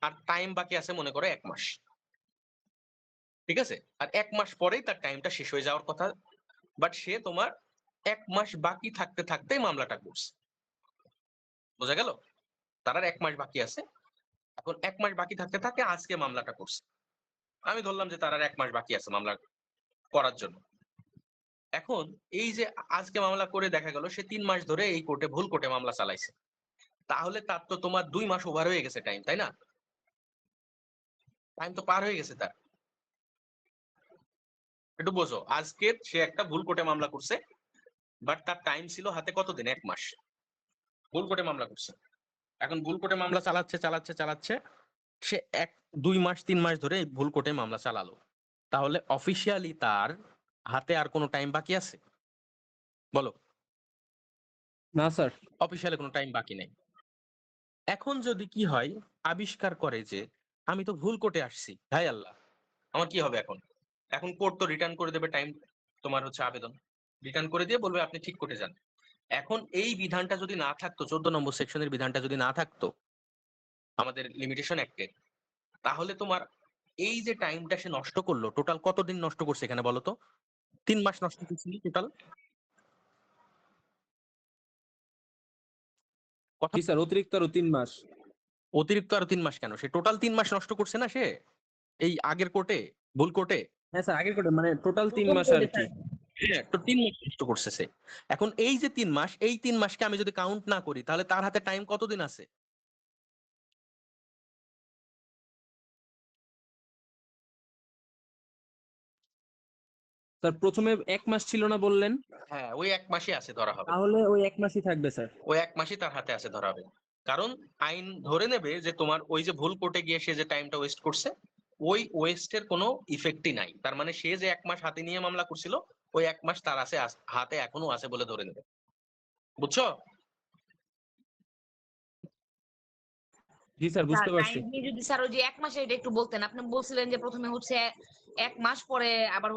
[SPEAKER 1] আর টাইম বাকি আছে মনে করো 1 মাস, ঠিক আছে? আর 1 মাস পরেই তার টাইমটা শেষ হয়ে যাওয়ার কথা, বাট সে তোমার 1 মাস বাকি থাকতে থাকতেই মামলাটা করছে। বোঝা গেল? তার আর 1 মাস বাকি আছে, এখন 1 মাস বাকি থাকতে থাকে আজকে মামলাটা করছে। আমি ধরলাম যে তার আর 1 মাস বাকি আছে মামলা করার জন্য। এখন এই যে আজকে মামলা করে দেখা গেল সে 3 মাস ধরে এই কোর্টে ভুল কোর্টে মামলা চালাইছে, তাহলে তার তো তোমার 2 মাস ওভার হয়ে গেছে টাইম, তাই না? টাইম তো পার হয়ে গেছে তার। একটু বোঝো, আজকে সে একটা ভুল কোর্টে মামলা করছে, বাট তার টাইম ছিল হাতে কতদিন? 1 মাস। ভুল কোর্টে মামলা করছে, এখন ভুল কোর্টে মামলা চালাচ্ছে চালাচ্ছে চালাচ্ছে, সে 2 মাস 3 মাস ধরে এই ভুল কোর্টে মামলা চালালো। তাহলে অফিসিয়ালি তার হাতে আর কোনো টাইম বাকি আছে? বলো।
[SPEAKER 4] না স্যার।
[SPEAKER 1] অফিসিয়ালি কোনো টাইম বাকি নেই। এখন যদি কি হয়, আবিষ্কার করে যে আমি তো ভুল কোর্টে আসছি, হায় আল্লাহ, আমার কি হবে এখন? এখন কোর্ট তো রিটার্ন করে দেবে টাইম, তোমার হচ্ছে আবেদন রিটার্ন করে দিয়ে বলবে আপনি ঠিক কোর্টে যান। এখন এই বিধানটা যদি না থাকতো, 14 নম্বর সেকশনের বিধানটা যদি না থাকতো আমাদের লিমিটেশন অ্যাক্টে, তাহলে তোমার এই যে টাইমটা সে নষ্ট করলো, টোটাল কতদিন নষ্ট করছে এখানে বলো তো? 3 মাস নষ্ট করছিল টোটাল। কথা,
[SPEAKER 4] জি স্যার, অতিরিক্ত আরো 3 মাস।
[SPEAKER 1] অতিরিক্ত আরো 3 মাস কেন? সে টোটাল 3 মাস নষ্ট করছে না সে এই আগের কোর্টে, ভুল কোর্টে।
[SPEAKER 4] হ্যাঁ স্যার, আগের কোটা মানে টোটাল 3 মাস আর কি।
[SPEAKER 1] হ্যাঁ, তো 3 মাস নষ্ট করছে সে। এখন এই যে 3 মাস, এই 3 মাসকে আমি যদি কাউন্ট না করি তাহলে তার হাতে টাইম কতদিন আছে?
[SPEAKER 4] স্যার প্রথমে 1 মাস ছিল না বললেন?
[SPEAKER 1] হ্যাঁ, ওই 1 মাসই আছে ধরা হবে।
[SPEAKER 4] তাহলে ওই 1 মাসই থাকবে স্যার।
[SPEAKER 1] ওই 1 মাসই তার হাতে আছে ধরা হবে। কারণ আইন ধরে নেবে যে তোমার ওই যে ভুল কোর্টে গিয়ে সে যে টাইমটা ওয়েস্ট করছে, ওই ওয়েস্টের কোনো ইফেক্টই নাই। তার মানে সে যে 1 মাস হাতে নিয়ে মামলা করছিল, ওই 1 মাস তার আছে, হাতে এখনো আছে বলে ধরে নেবে। বুঝছো?
[SPEAKER 4] জি স্যার,
[SPEAKER 3] স্যার
[SPEAKER 4] বুঝতে
[SPEAKER 3] টাইম
[SPEAKER 4] পারছি।
[SPEAKER 3] নিয়ে যদি স্যার ওই যে 1 মাসে এটা একটু বলতেন, আপনি বলছিলেন যে প্রথমে হচ্ছে 1 মাস পরে আবার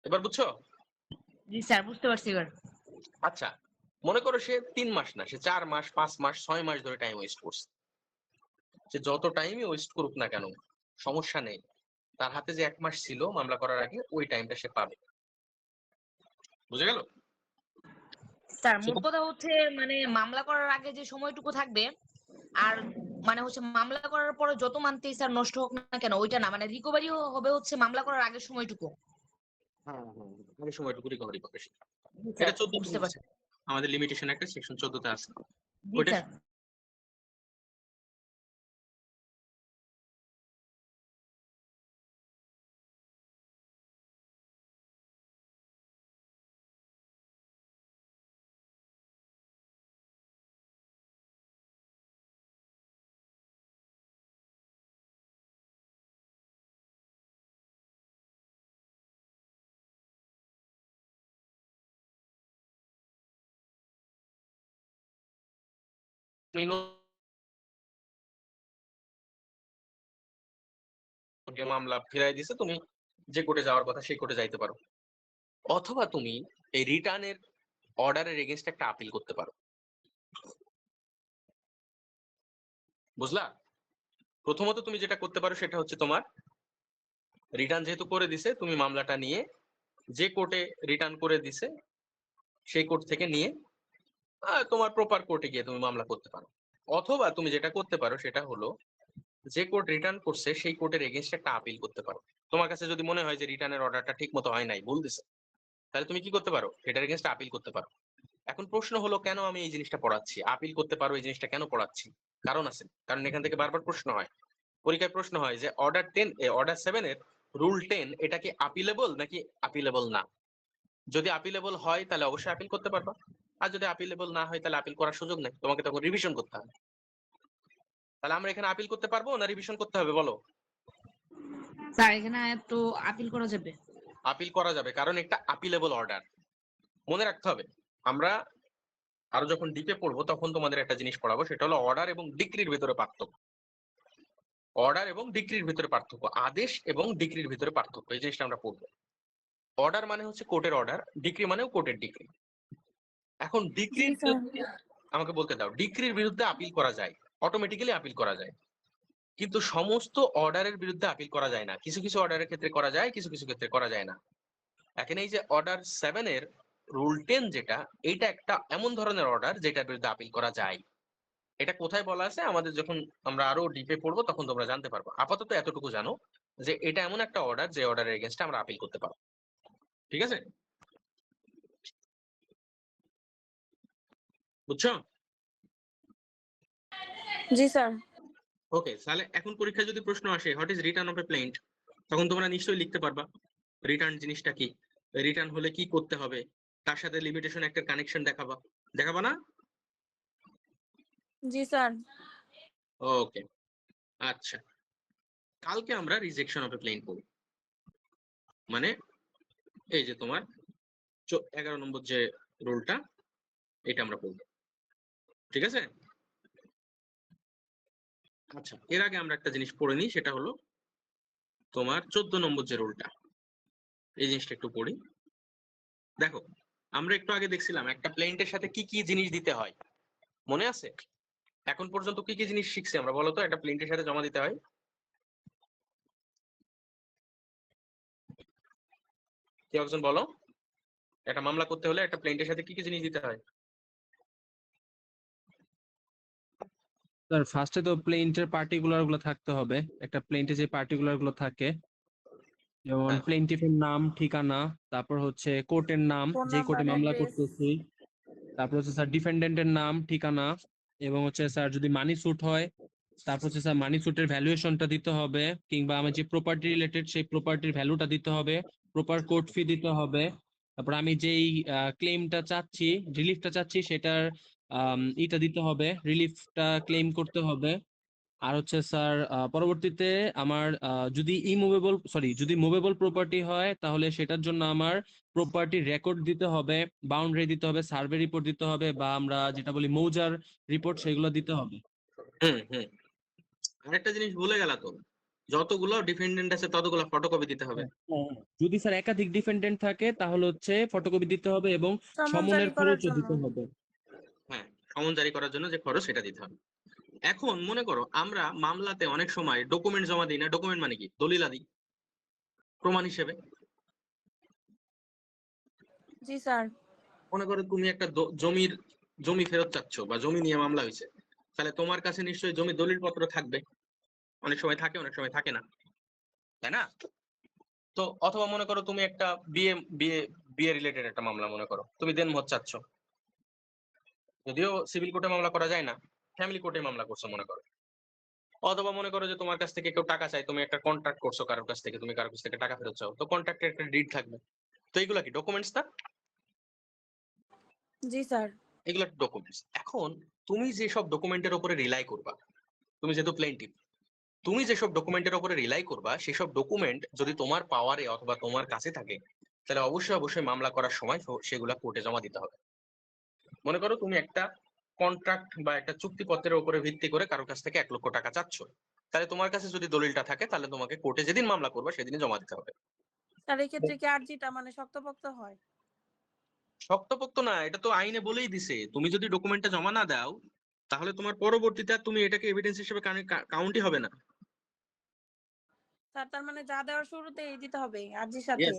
[SPEAKER 1] এবার বুঝছো?
[SPEAKER 3] জি স্যার, বুঝতে পারছি এবার।
[SPEAKER 1] আচ্ছা, মনে করো সে 3 মাস না, সে 4 মাস, 5 মাস, 6 মাস ধরে টাইম ওয়েস্ট করছে। সে যত টাইমই ওয়েস্ট করুক না কেন, সমস্যা নেই। তার হাতে যে 1 মাস ছিল মামলা করার আগে, ওই টাইমটা সে পাবে। বুঝে গেল?
[SPEAKER 3] স্যার মোট
[SPEAKER 1] সেটা
[SPEAKER 3] কথা হচ্ছে মানে মামলা করার আগে যে সময়টুকু থাকবে, আর মানে হচ্ছে মামলা করার পরে যত মানতেই স্যার নষ্ট হোক না কেন ওইটা না, মানে রিকভারি হবে হচ্ছে মামলা করার আগের সময়টুকু।
[SPEAKER 1] হ্যাঁ, হ্যাঁ, আগে সময়টুকু রিকভারি পাবে সে।
[SPEAKER 3] জি
[SPEAKER 1] এটা
[SPEAKER 3] স্যার,
[SPEAKER 1] 14 তে
[SPEAKER 3] বুঝতে
[SPEAKER 1] আছে।
[SPEAKER 3] পারছি।
[SPEAKER 1] আমাদের লিমিটেশন একটা সেকশন 14 তে আছে।
[SPEAKER 3] জি
[SPEAKER 1] ওইটা
[SPEAKER 3] স্যার।
[SPEAKER 1] মামলা ফিরাই দিছে, তুমি যে কোর্টে যাওয়ার কথা সেই কোর্টে যাইতে পারো। অথবা তুমি এই রিটার্নের অর্ডারের এগেইনস্ট একটা আপিল করতে পারো। বুঝলা? প্রথমত তুমি যেটা করতে পারো সেটা হচ্ছে তোমার রিটার্ন যেহেতু করে দিছে, তুমি মামলাটা নিয়ে যে কোর্টে রিটার্ন করে দিছে সেই কোর্ট থেকে নিয়ে তোমার প্রপার কোর্টে গিয়ে তুমি মামলা করতে পারো। অথবা তুমি যেটা করতে পারো সেটা হলো যে কোর্ট রিটার্ন করছে সেই কোর্টের এগেইনস্ট একটা আপিল করতে পারো। তোমার কাছে যদি মনে হয় যে রিটার্নের অর্ডারটা ঠিক মতো হয় নাই, ভুল দিছে, তাহলে তুমি কি করতে পারো? এটার এগেইনস্ট আপিল করতে পারো। এখন প্রশ্ন হলো কেন আমি এই জিনিসটা পড়াচ্ছি, আপিল করতে পারো এই জিনিসটা কেন পড়াচ্ছি? কারণ আছে, কারণ এখান থেকে বারবার প্রশ্ন হয়, পরীক্ষায় প্রশ্ন হয় যে অর্ডার 7 এর রুল 10 এটা কি আপিলেবল নাকি আপিলেবল না। যদি আপিলেবল হয় তাহলে অবশ্যই আপিল করতে পারবা, আর যদি আপিলেবল না হয় তাহলে আপিল করার সুযোগ নেই, তোমাকে তখন রিভিশন করতে হবে। তাহলে আমরা এখানে আপিল করতে পারবো না রিভিশন করতে হবে বলো?
[SPEAKER 3] স্যার এখানে একটু আপিল করা যাবে।
[SPEAKER 1] আপিল করা যাবে, কারণ একটা আপিলেবল অর্ডার। মনে রাখতে হবে, আমরা আরো যখন ডিপে পড়বো তখন তোমাদের একটা জিনিস পড়াবো, সেটা হলো অর্ডার এবং ডিক্রির ভিতরে পার্থক্য। অর্ডার এবং ডিক্রির ভিতরে পার্থক্য, আদেশ এবং ডিক্রির ভিতরে পার্থক্য, এই জিনিসটা আমরা পড়বো। অর্ডার মানে হচ্ছে কোর্টের অর্ডার, ডিক্রি মানেও কোর্টের ডিক্রি। এখন
[SPEAKER 2] জি
[SPEAKER 1] ডিক্রির
[SPEAKER 2] স্যার।
[SPEAKER 1] আমাকে বলতে দাও, ডিক্রির বিরুদ্ধে আপিল করা যায়, অটোমেটিক্যালি আপিল করা যায়, কিন্তু সমস্ত অর্ডারের বিরুদ্ধে আপিল করা যায় না। কিছু কিছু অর্ডারের ক্ষেত্রে করা যায়, কিছু কিছু ক্ষেত্রে করা যায় না। এখন এই যে অর্ডার 7 এর রুল 10 যেটা, এইটা একটা এমন ধরনের অর্ডার যেটার বিরুদ্ধে আপিল করা যায়। এটা কোথায় বলা আছে আমাদের যখন আমরা আরো ডিপে পড়বো তখন তোমরা জানতে পারবো। আপাতত এতটুকু জানো যে এটা এমন একটা অর্ডার যে অর্ডারের এগেইনস্টে আমরা আপিল করতে পারবো। ঠিক আছে? বুঝছো?
[SPEAKER 2] জি স্যার।
[SPEAKER 1] ওকে, তাহলে এখন পরীক্ষায় যদি প্রশ্ন আসে what is written of A plant, তখন তোমরা নিশ্চয়ই লিখতে পারবা রিটার্ন জিনিসটা কি, রিটার্ন হলে কি করতে হবে, তার সাথে লিমিটেশন একটা কানেকশন দেখাবা, দেখাবা না?
[SPEAKER 2] জি স্যার।
[SPEAKER 1] ওকে, আচ্ছা, কালকে আমরা রিজেকশন অফ এ প্লেন পড়ব। মানে এই যে তোমার 11 নম্বর যে রুলটা, এটা আমরা পড়ব। ঠিক আছে? আচ্ছা, এর আগে আমরা একটা জিনিস পড়ে নিই, সেটা হলো তোমার 14 নম্বর যে রুলটা, এই জিনিসটা একটু পড়ি। দেখো, আমরা একটু আগে দেখছিলাম একটা প্লেন্টের সাথে কি কি জিনিস দিতে হয়, মনে আছে? এখন পর্যন্ত কি কি জিনিস শিখছি আমরা বলো তো, একটা প্লেন্টের সাথে জমা দিতে হয়? কেউ একজন বলো, একটা মামলা করতে হলে একটা প্লেন্টের সাথে কি কি জিনিস দিতে হয়?
[SPEAKER 4] স্যার ফার্স্টে তো প্লেন্টের পার্টিকুলার গুলো থাকতে হবে, একটা প্লেন্টে যে পার্টিকুলার গুলো থাকে, যেমন
[SPEAKER 1] হ্যাঁ,
[SPEAKER 4] প্লেন্টিফের নাম, ঠিকানা, তারপর হচ্ছে কোর্টের নাম,
[SPEAKER 2] ফোন
[SPEAKER 4] যে
[SPEAKER 2] নাম্বার,
[SPEAKER 4] কোর্টে মামলা
[SPEAKER 2] অ্যাড্রেস।
[SPEAKER 4] করতেছি, তারপর হচ্ছে স্যার ডিফেন্ডেন্টের নাম, ঠিকানা, এবং হচ্ছে স্যার যদি মানি স্যুট হয়, তারপর হচ্ছে স্যার মানি স্যুটের ভ্যালুয়েশনটা দিতে হবে, কিংবা আমার যে প্রপার্টি রিলেটেড সেই প্রপার্টির ভ্যালুটা দিতে হবে, প্রপার কোর্ট ফি দিতে হবে, তারপর আমি যেই ক্লেমটা চাচ্ছি, রিলিফটা চাচ্ছি, সেটার ইটা দিতে হবে, রিলিফটা ক্লেম করতে হবে। আর হচ্ছে স্যার পরবর্তীতে আমার যদি মুভেবল প্রপার্টি হয় তাহলে সেটার জন্য আমার প্রপার্টি রেকর্ড দিতে হবে, বাউন্ডারি দিতে হবে, সার্ভে রিপোর্ট দিতে হবে, বা আমরা যেটা বলি মৌজার রিপোর্ট, সেগুলো দিতে হবে।
[SPEAKER 1] হুম হুম। আরেকটা জিনিস ভুলে গেলা তো, যতগুলো ডিফেন্ডেন্ট আছে ততগুলো ফটোকপি দিতে হবে।
[SPEAKER 4] যদি স্যার একাধিক ডিফেন্ডেন্ট থাকে তাহলে হচ্ছে ফটোকপি দিতে হবে এবং
[SPEAKER 2] সমন
[SPEAKER 4] সমনের
[SPEAKER 2] জারি করার
[SPEAKER 4] খরচও
[SPEAKER 2] জন্য।
[SPEAKER 4] দিতে হবে।
[SPEAKER 1] হ্যাঁ, সমন জারি করার জন্য যে খরচ সেটা দিতে হবে। এখন মনে করো আমরা মামলাতে অনেক সময় ডকুমেন্ট জমা দিই না। ডকুমেন্ট মানে কি? দলিলাদি, প্রমাণ হিসেবে।
[SPEAKER 2] জি স্যার।
[SPEAKER 1] মনে করো তুমি একটা জমি ফেরত চাচ্ছ বা জমি নিয়ে মামলা হয়েছে, তাহলে তোমার কাছে নিশ্চয়ই জমি দলিলপত্র থাকবে। অনেক সময় থাকে, অনেক সময় থাকে না, তাই না? তো অথবা মনে করো তুমি একটা বিয়ে বিয়ে বিয়ে রিলেটেড একটা মামলা, মনে করো তুমি দেনমোহর চাচ্ছ, যদিও সিভিল কোর্টে মামলা করা যায় না, ফ্যামিলি কোর্টে মামলা করছো মনে করো। অথবা মনে করো যে তোমার কাছ থেকে কেউ টাকা চায়, তুমি একটা কন্ট্রাক্ট করছো কারোর কাছ থেকে, তুমি কারোর কাছ থেকে টাকা ফেরত চাও, তো কন্ট্রাক্টের একটা ডিড থাকবে। তো এগুলা কি ডকুমেন্টস না?
[SPEAKER 2] জি স্যার।
[SPEAKER 1] এগুলো ডকুমেন্টস। এখন তুমি যেসব ডকুমেন্টের উপরে রিলাই করবা, তুমি যেহেতু প্লেন্টিভ, তুমি যেসব ডকুমেন্টের উপরে রিলাই করবা সেসব ডকুমেন্ট যদি তোমার পাওয়ারে অথবা তোমার কাছে থাকে, তাহলে অবশ্যই অবশ্যই মামলা করার সময় সেগুলা কোর্টে জমা দিতে হবে। মনে করো তুমি একটা কন্ট্রাক্ট বা একটা চুক্তিপত্রের উপরে ভিত্তি করে কারোর কাছ থেকে 1 লক্ষ টাকা চাচ্ছ, তাহলে তোমার কাছে যদি দলিলটা থাকে তাহলে তোমাকে কোর্টে যেদিন মামলা করবে সেদিনই জমা দিতে হবে।
[SPEAKER 2] স্যার এই ক্ষেত্রে কি আরজিটা মানে শক্তপোক্ত হয়?
[SPEAKER 1] শক্তপোক্ত না, এটা তো আইনে বলেই দিছে, তুমি যদি ডকুমেন্টটা জমা না দাও তাহলে তোমার পরবর্তীতে আর তুমি এটাকে এভিডেন্স হিসেবে কাউন্টই হবে না।
[SPEAKER 2] স্যার তার মানে যা দেওয়ার শুরুতেই দিতে হবে আরজির সাথে?
[SPEAKER 1] Yes,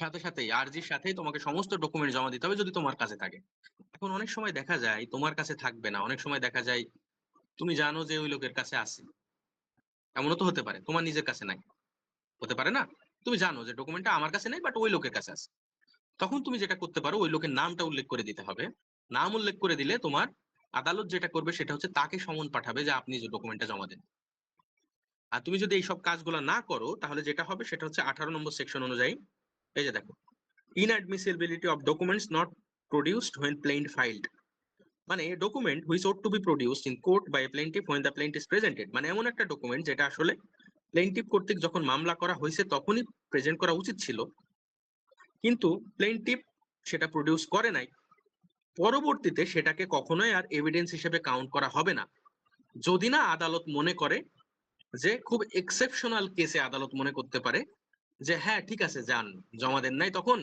[SPEAKER 1] সাথে সাথেই আরজির সাথেই তোমাকে সমস্ত ডকুমেন্ট জমা দিতে হবে যদি তোমার কাছে থাকে। এখন অনেক সময় দেখা যায় তোমার কাছে থাকবে না, অনেক সময় দেখা যায় তুমি জানো যে ওই লোকের কাছে আছে, এমনও তো হতে পারে তোমার নিজের কাছে নাই, হতে পারে না? তুমি জানো যে ডকুমেন্টটা আমার কাছে নেই বাট ওই লোকের কাছে আছে। তখন তুমি যেটা করতে পারো, ওই লোকের নামটা উল্লেখ করে দিতে হবে। নাম উল্লেখ করে দিলে তোমার আদালত যেটা করবে সেটা হচ্ছে তাকে সমন পাঠাবে যে আপনি যে ডকুমেন্টটা জমা দেন। আর তুমি যদি এইসব কাজগুলো না করো তাহলে যেটা হবে সেটা হচ্ছে 18 নম্বর সেকশন অনুযায়ী, এই যে দেখো, inadmissibility of documents not produced when plaintiff filed, মানে document which ought to be produced in court by a plaintiff when the plaintiff is presented, মানে এমন একটা ডকুমেন্ট যেটা আসলে প্লেইন্টিফ কর্তৃক যখন মামলা করা হয়েছে তখনই প্রেজেন্ট করা উচিত ছিল, কিন্তু প্লেইন্টিফ সেটা প্রডিউস করে নাই, পরবর্তীতে সেটাকে কখনোই আর এভিডেন্স হিসেবে কাউন্ট করা হবে না, যদি না আদালত মনে করে যে খুব এক্সেপশনাল কেসে আদালত মনে করতে পারে যে হ্যাঁ ঠিক আছে যান, জমা দেন নাই তখন,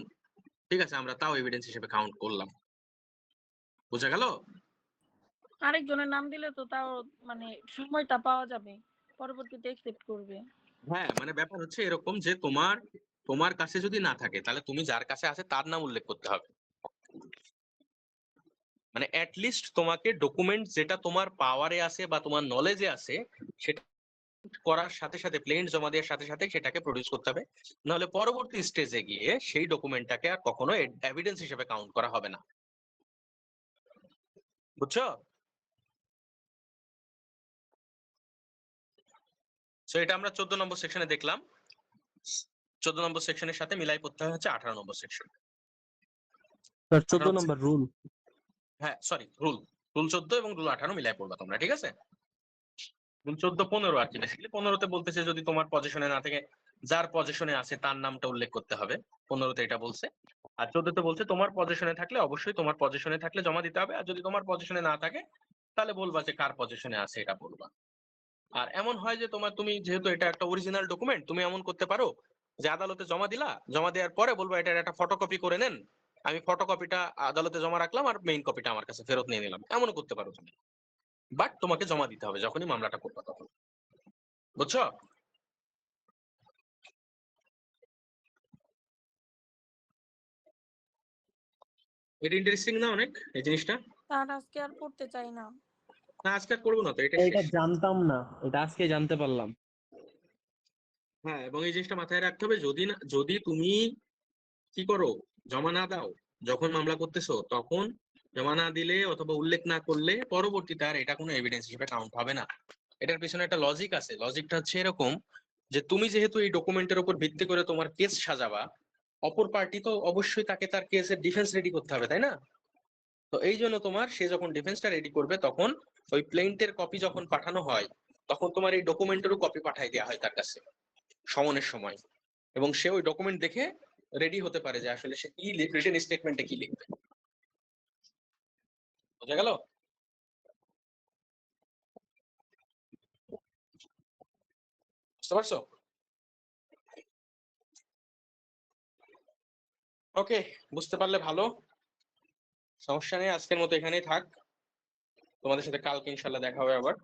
[SPEAKER 1] ঠিক আছে আমরা তাও এভিডেন্স হিসেবে কাউন্ট করলাম। বোঝা গেল?
[SPEAKER 2] আরেকজনের নাম দিলে তো তাও মানে সময়টা পাওয়া যাবে, পরবর্তীতে একসেপ্ট করবে।
[SPEAKER 1] হ্যাঁ, মানে ব্যাপার হচ্ছে এরকম যে তোমার তোমার কাছে যদি না থাকে তাহলে তুমি যার কাছে আছে তার নাম উল্লেখ করতে হবে। মানে লিস্ট তোমাকে ডকুমেন্ট যেটা তোমার পাওয়ারে আছে বা তোমার নলেজে আছে সেটা করার সাথে সাথে, প্লেন জমা দেওয়ার সাথে সাথে সেটাকে প্রডিউস করতে হবে, নাহলে পরবর্তী স্টেজে গিয়ে সেই ডকুমেন্টটাকে আর কখনো এভিডেন্স হিসেবে কাউন্ট করা হবে না। বুঝছো? সো এটা আমরা 14 নম্বর সেকশনে দেখলাম। 14 নম্বর সেকশনের সাথে মিলাই করতে হয় হচ্ছে 18 নম্বর সেকশন।
[SPEAKER 4] স্যার 14 নম্বর রুল।
[SPEAKER 1] হ্যাঁ সরি, রুল 14 এবং রুল 18 মিলাই পড়বা তোমরা, ঠিক আছে? রুল 14 15 আর কি, বেসিক্যালি 15তে বলতেছে যদি তোমার পজিশনে না থাকে, যার পজিশনে আছে তার নামটা উল্লেখ করতে হবে, 15তে এটা বলছে। আর 14তে বলছে তোমার পজিশনে থাকলে অবশ্যই তোমার পজিশনে থাকলে জমা দিতে হবে, আর যদি তোমার পজিশনে না থাকে তাহলে বলবা যে কার পজিশনে আছে এটা বলবা। আর এমন হয় যে তুমি যেহেতু এটা একটা অরিজিনাল ডকুমেন্ট, তুমি এমন করতে পারো যে আদালতে জমা দিলা, জমা দেওয়ার পরে বলবা এটার একটা ফটোকপি করে নেন, আমি ফটোকপিটা আদালতে জমা রাখলাম আর মেইন কপিটা আমার কাছে ফেরত নিয়ে নিলাম, এমনও করতে পারো তুমি। বাট তোমাকে জমা দিতে হবে যখনই মামলাটা করবা তখন। বুঝছো? এটা ইন্টারেস্টিং না অনেক এই জিনিসটা?
[SPEAKER 2] তার আজকে আর পড়তে চাই না।
[SPEAKER 1] না আজকে আর করবো না তো, এটা
[SPEAKER 4] এটা
[SPEAKER 1] শেষ।
[SPEAKER 4] জানতাম না, এটা আজকে জানতে পারলাম।
[SPEAKER 1] হ্যাঁ, এবং এই জিনিসটা মাথায় রাখতে হবে, যদি তুমি কি করো, জমা না দাও, যখন মামলা করতেছো তখন জমা না দিলে অথবা উল্লেখ না করলে পরবর্তীতে আর এটা কোনো এভিডেন্স হিসেবে কাউন্ট হবে না। এটার পিছনে একটা লজিক আছে, লজিকটা হচ্ছে এরকম যে তুমি যেহেতু এই ডকুমেন্টের উপর ভিত্তি করে তোমার কেস সাজাবা, অপর পার্টি তো অবশ্যই তাকে তার কেসের ডিফেন্স রেডি করতে হবে, তাই না? তো এই জন্য তোমার সে যখন ডিফেন্সটা রেডি করবে তখন ওই প্লেন্টের কপি যখন পাঠানো হয় তখন তোমার এই ডকুমেন্টেরও কপি পাঠাই দেওয়া হয় তার কাছে সমনের সময়, এবং সে ওই ডকুমেন্ট দেখে রেডি হতে পারে যে আসলে সে কি রিটেন স্টেটমেন্টে কি লিখবে। বোঝা গেল? বুঝতে পারছো? ওকে, বুঝতে পারলে ভালো, সমস্যা নেই, আজকের মতো এখানেই থাক, তোমাদের সাথে কালকে ইনশাল্লাহ দেখা হবে আবার।